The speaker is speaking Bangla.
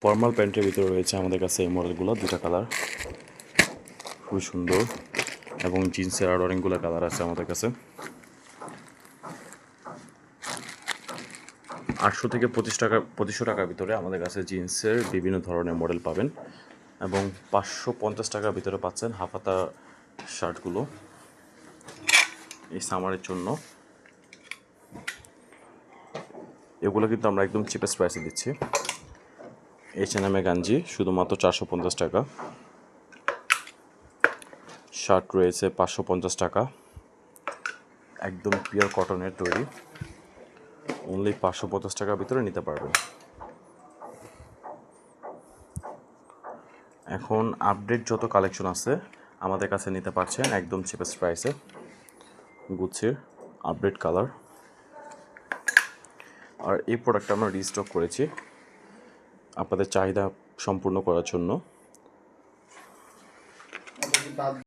ফর্মাল প্যান্টের ভিতরে রয়েছে আমাদের কাছে এই মডেলগুলো, দুটা কালার খুবই সুন্দর, এবং জিন্সের আর অনেকগুলো কালার আছে আমাদের কাছে। 800 থেকে 2500 টাকার ভিতরে আমাদের কাছে জিন্সের বিভিন্ন ধরনের মডেল পাবেন, এবং 550 টাকার ভিতরে পাচ্ছেন হাফাতা শার্টগুলো এই সামারের জন্য। এগুলো কিন্তু আমরা একদম চিপেস্ট প্রাইসে দিচ্ছি। H&M গাঞ্জি শুধুমাত্র 450 টাকা, শার্ট রয়েছে 550 টাকা, একদম পিওর কটনের তৈরি, অনলি 550 টাকার ভিতরে নিতে পারবেন। এখন আপডেট যত কালেকশন আছে আমাদের কাছে নিতে পারছেন একদম চিপেস্ট প্রাইসে। গুচ্ছির আপডেট কালার, আর এই প্রোডাক্টটা আমরা রিস্টক করেছি আপনাদের চাহিদা সম্পূর্ণ করার জন্য।